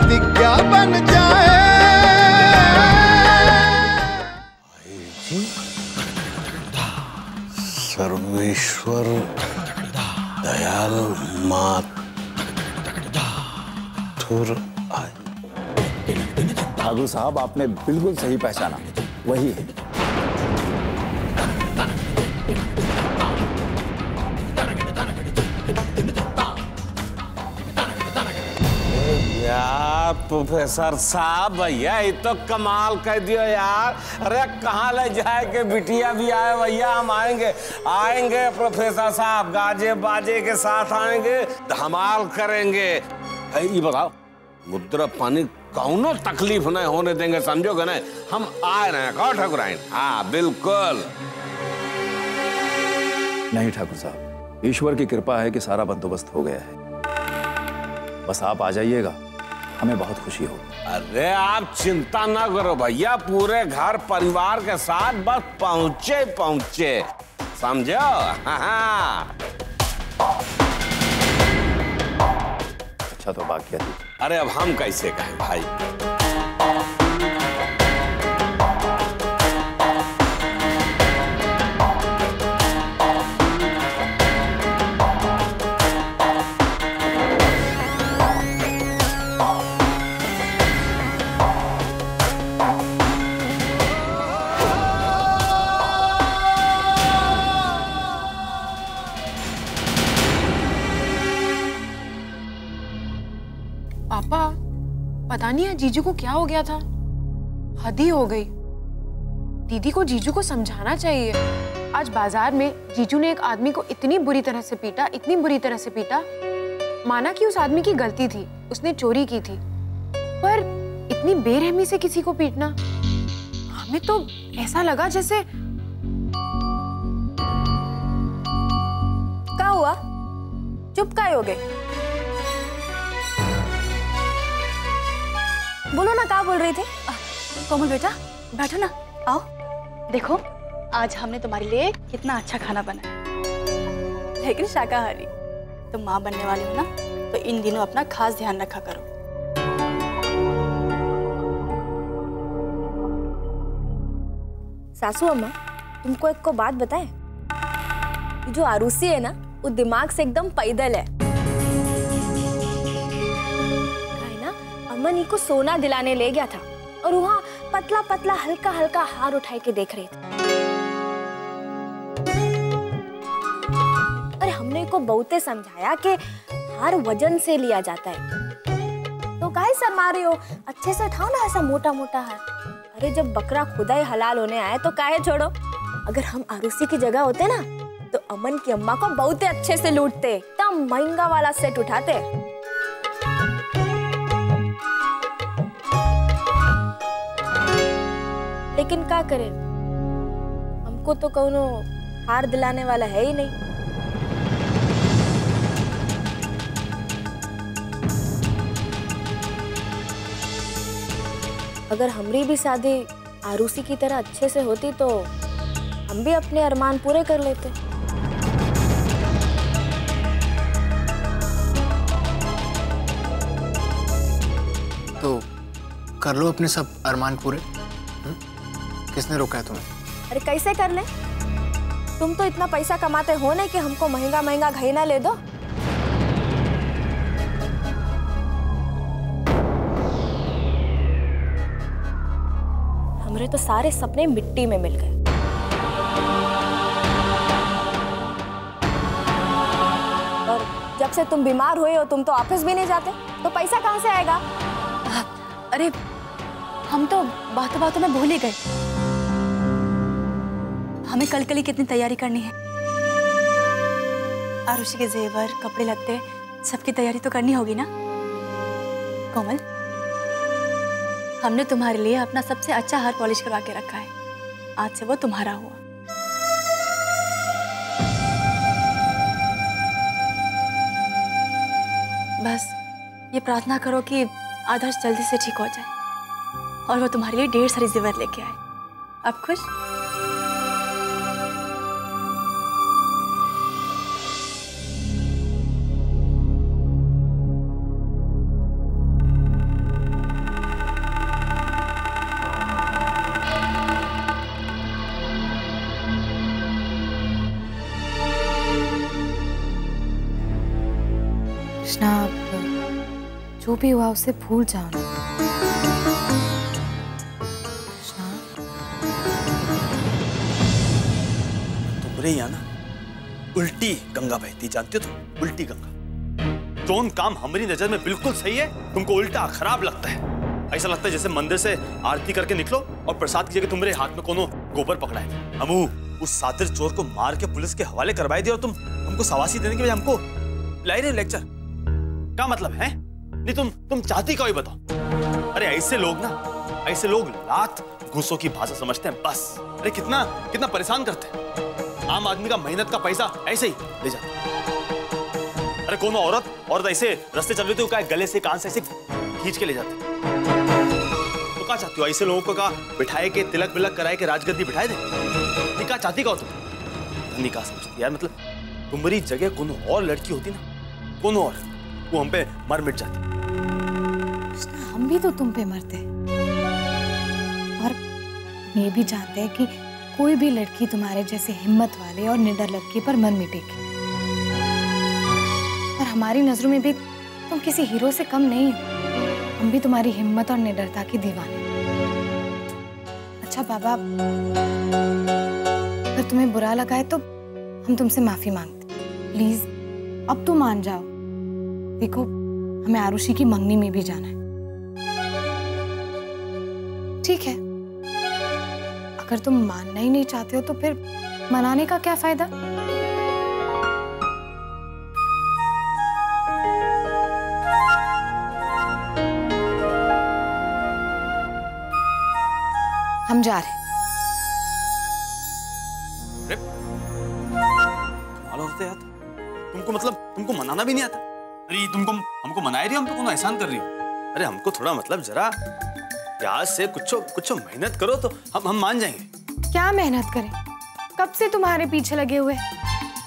प्रतिज्ञा बन जाए। सर्वेश्वर दयाल माथुर। ठाकुर साहब, आपने बिल्कुल सही पहचाना, वही है। यार प्रोफेसर साहब, भैया ये तो कमाल कर दियो यार। अरे कहाँ ले जाए के बिटिया भी आए भैया, हम आएंगे आएंगे प्रोफेसर साहब, गाजे बाजे के साथ आएंगे, धमाल करेंगे। ये बताओ, मुद्रा पानी कौनो तकलीफ नहीं होने देंगे, समझोगे ना? हम आ रहे हैं कहो ठाकुराइन। हाँ बिल्कुल। नहीं ठाकुर साहब, ईश्वर की कृपा है कि सारा बंदोबस्त हो गया है। बस आप आ जाइएगा, हमें बहुत खुशी होगी। अरे आप चिंता ना करो भैया, पूरे घर परिवार के साथ बस पहुंचे पहुंचे, समझो? हाँ। अच्छा तो बात क्या थी? अरे अब हम कैसे कहें भाई। पापा, पता नहीं है जीजू को क्या हो गया था, हद ही हो गई। दीदी को जीजू को समझाना चाहिए। आज बाजार में जीजू ने एक आदमी को इतनी बुरी तरह से पीटा, इतनी बुरी तरह से पीटा। माना कि उस आदमी की गलती थी, उसने चोरी की थी, पर इतनी बेरहमी से किसी को पीटना, हमें तो ऐसा लगा जैसे। क्या हुआ? चुप काहे हो गए? बोलो ना, क्या बोल रही थी? कोमल बेटा बैठो ना, आओ। देखो आज हमने तुम्हारे लिए कितना अच्छा खाना बनाया, लेकिन शाकाहारी। तुम माँ बनने वाली हो ना, तो इन दिनों अपना खास ध्यान रखा करो। सासू अम्मा, तुमको एक को बात बताए, जो आरूसी है ना, वो दिमाग से एकदम पैदल है। अमन को सोना दिलाने ले गया था और वहाँ पतला पतला हल्का हल्का हार उठाए के देख रही थी। अरे हमने को बहुते समझाया कि हार वजन से लिया जाता है, तो काहे शर्मा रहे हो? अच्छे से उठाओ ना ऐसा मोटा मोटा हार। अरे जब बकरा खुदा ही हलाल होने आए तो काहे छोड़ो। अगर हम आरूसी की जगह होते ना, तो अमन की अम्मा को बहुते अच्छे से लूटते, एकदम महंगा वाला सेट उठाते। लेकिन क्या करें, हमको तो कौनो हार दिलाने वाला है ही नहीं। अगर हमारी भी शादी आरूसी की तरह अच्छे से होती तो हम भी अपने अरमान पूरे कर लेते। तो कर लो अपने सब अरमान पूरे। किसने रोका है तुम्हें? अरे कैसे कर ले? तुम तो इतना पैसा कमाते हो नहीं कि हमको महंगा महंगा गहना ले दो। हमारे तो सारे सपने मिट्टी में मिल गए। और जब से तुम बीमार हुए हो, तुम तो ऑफिस भी नहीं जाते, तो पैसा कहाँ से आएगा? अरे हम तो बातों बातों में भूल ही गए, हमें कल के लिए कितनी तैयारी करनी है। आरुषि के जेवर, कपड़े लत्ते, सबकी तैयारी तो करनी होगी ना। कोमल, हमने तुम्हारे लिए अपना सबसे अच्छा हार पॉलिश करवा के रखा है, आज से वो तुम्हारा हुआ। बस ये प्रार्थना करो कि आदर्श जल्दी से ठीक हो जाए और वो तुम्हारे लिए ढेर सारी जेवर लेके आए। अब खुश? कृष्णा, जो भी हुआ उसे भूल जाओ ना। कृष्णा, तुम्हारे यहाँ ना उल्टी गंगा बहती, जानते हो तुम? उल्टी गंगा। कौन काम हमारी नजर में बिल्कुल सही है, तुमको उल्टा खराब लगता है। ऐसा लगता है जैसे मंदिर से आरती करके निकलो और प्रसाद की जगह तुम्हारे हाथ में कोनो गोबर पकड़ा है। हमू उस सातिर चोर को मार के पुलिस के हवाले करवाई दिया और तुम हमको शाबाशी देने के बजाय हमको लाई रहे लेक्चर। क्या मतलब है? नहीं तुम चाहती क्या, बताओ। अरे ऐसे लोग ना, ऐसे लोग लात घूसों की भाषा समझते हैं बस। अरे कितना कितना परेशान करते हैं। आम आदमी का मेहनत का पैसा ऐसे ही ले जाते हैं। अरे कोनो औरत ऐसे रास्ते चल रही थी, क्या गले से कान से ऐसे खींच के ले जाते। तो क्या चाहती हो? ऐसे लोगों को क्या बिठाए के तिलक बिलक कराए के राजगद्दी बिठाए दे? नहीं, क्या चाहती का तुम? नहीं कहा समझती यार। मतलब तुम्हारी जगह कोनो और लड़की होती ना, कोनो और, वो हम पे मर मिट जाती। हम भी तो तुम पे मरते और ये भी जानते हैं कि कोई भी लड़की तुम्हारे जैसे हिम्मत वाले और निडर लड़की पर मर मिटेगी। और हमारी नजरों में भी तुम किसी हीरो से कम नहीं हो। हम भी तुम्हारी हिम्मत और निडरता की दीवाने। अच्छा बाबा, अगर तुम्हें बुरा लगा है तो हम तुमसे माफी मांगते। प्लीज अब तुम मान जाओ। देखो, हमें आरुषि की मंगनी में भी जाना है। ठीक है, अगर तुम मानना ही नहीं चाहते हो तो फिर मनाने का क्या फायदा? हम जा रहे। कमाल होते यार, तुमको मतलब तुमको मनाना भी नहीं आता। अरे तुमको हमको मना रही हो, हम पे कोनो एहसान कर रही हो। अरे हमको थोड़ा मतलब जरा प्यार से कुछ मेहनत करो तो हम मान जाएंगे। क्या मेहनत करें? कब से तुम्हारे पीछे लगे हुए,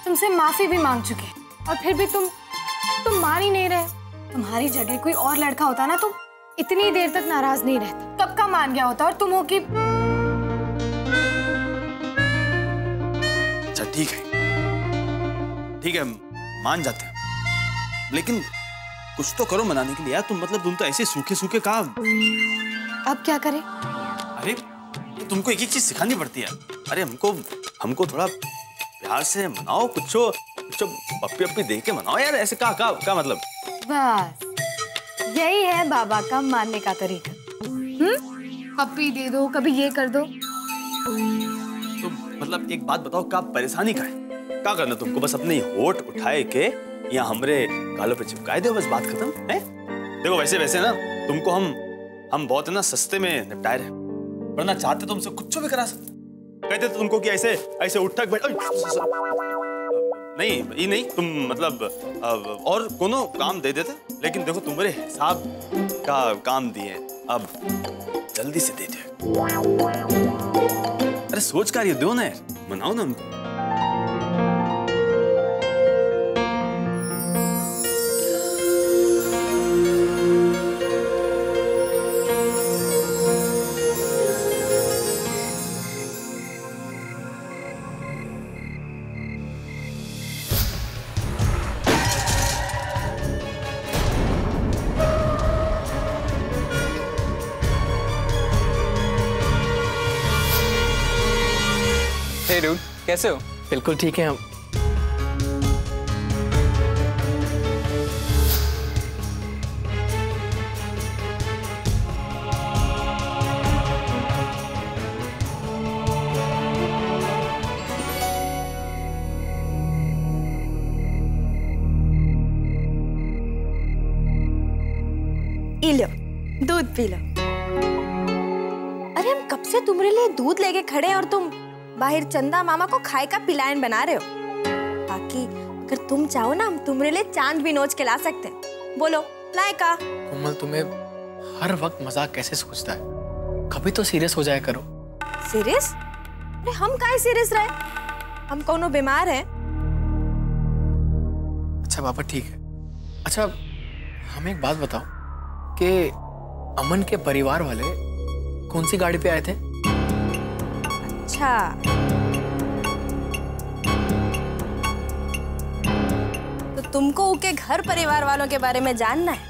तुमसे माफी भी मांग चुके और फिर भी तुम मान ही नहीं रहे। तुम्हारी जगह कोई और लड़का होता ना, तुम इतनी देर तक नाराज नहीं रहता। कब का मान गया होता। और तुम हो कि अच्छा ठीक है मान जाते हैं, लेकिन कुछ तो करो मनाने के लिए यार। तुम तो ऐसे सूखे सूखे काम। अब क्या करें? अरे तुमको एक एक चीज सिखानी पड़ती है। अरे हमको थोड़ा प्यार से मनाओ, कुछ पप्पी पप्पी दे के मनाओ यार। ऐसे का मतलब? बस यही है बाबा का मानने का तरीका। पप्पी दे दो, कभी ये कर दो। तो मतलब एक बात बताओ, क्या परेशानी का है? क्या करना तुमको? बस अपनी होठ उठाए के या हमरे गालों पे चिपकाए दो, बस बात खत्म है। देखो वैसे ना तुमको हम बहुत है ना सस्ते में निपटाए रहे, वरना चाहते तुमसे कुछ भी करा सकते। कहते तो तुमको कि ऐसे उठक बैठ नहीं तुम मतलब और कोनो काम दे देते, लेकिन देखो तुम्हारे हिसाब का काम दिए, अब जल्दी से दे दो। अरे सोच कर ये दो ना, मनाओ ना हमको। हे डूड, कैसे हो? बिल्कुल ठीक है हम। ई लो, दूध पी लो। अरे हम कब से तुम्हारे लिए दूध लेके खड़े हैं और तुम बाहर चंदा मामा को खाए का पिलायन बना रहे हो। बाकी अगर तुम चाहो ना, हम तुम्हारे लिए चांद भी नोच के ला सकते हैं। बोलो लाए का? कोमल, तुम्हें हर वक्त मजाक कैसे सोचता है? कभी तो सीरियस हो जाया करो। सीरियस? अरे हम काहे सीरियस रहे? हम कोनो बीमार हैं? अच्छा पापा ठीक है। अच्छा हमें एक बात बताओ कि अमन के परिवार वाले कौन सी गाड़ी पे आए थे? अच्छा, तो तुमको उनके घर परिवार वालों के बारे में जानना है।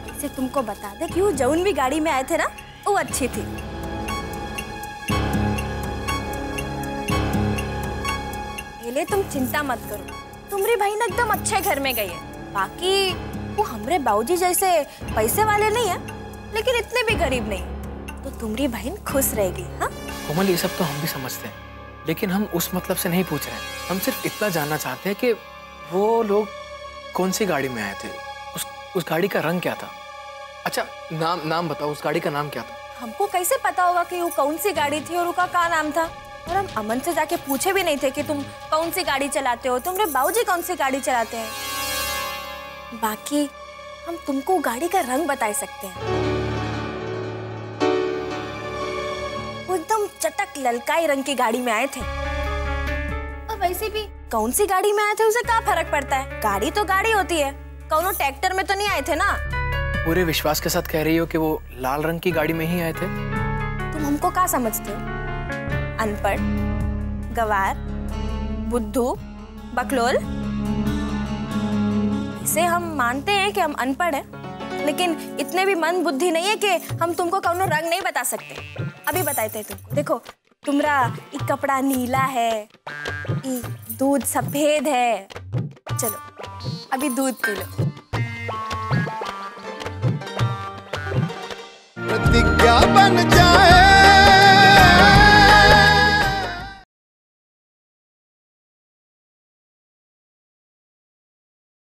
इसे तुमको बता दे कि वो जौन भी गाड़ी में आए थे ना, वो अच्छी थी। पहले तुम चिंता मत करो, तुम्हारी बहन एकदम अच्छे घर में गई है। बाकी वो हमरे बाबूजी जैसे पैसे वाले नहीं है, लेकिन इतने भी गरीब नहीं, तो तुम्हारी बहन खुश रहेगी। हाँ कोमल, ये सब तो हम भी समझते हैं, लेकिन हम उस मतलब से नहीं पूछ रहे हैं। हम सिर्फ इतना जानना चाहते हैं कि वो लोग कौन सी गाड़ी में आए थे, उस गाड़ी का रंग क्या था। अच्छा नाम बताओ, उस गाड़ी का नाम क्या था? हमको कैसे पता होगा कि वो कौन सी गाड़ी थी और उसका क्या नाम था? और हम अमन से जाके पूछे भी नहीं थे कि तुम कौन सी गाड़ी चलाते हो, तुम्हारे बाबूजी कौन सी गाड़ी चलाते हैं। बाकी हम तुमको गाड़ी का रंग बता सकते हैं। वो एकदम चटक ललकाई रंग की गाड़ी में आए थे। और वैसे भी कौन सी गाड़ी में आए थे उसे क्या फर्क पड़ता है, गाड़ी तो गाड़ी होती है। कौनो ट्रैक्टर में तो नहीं आए थे ना। पूरे विश्वास के साथ कह रही हो कि वो लाल रंग की गाड़ी में ही आए थे? तुम हमको क्या समझते हो? अनपढ़, गवार, बुद्धू, बकलोल? इसे हम मानते हैं कि हम अनपढ़ हैं, लेकिन इतने भी मंद बुद्धि नहीं है कि हम तुमको कौनो रंग नहीं बता सकते। अभी बताते हैं तुमको। देखो, तुम्हारा ये कपड़ा नीला है, ये दूध सफेद है। चलो अभी दूध पी लो। प्रतिज्ञा बन जाए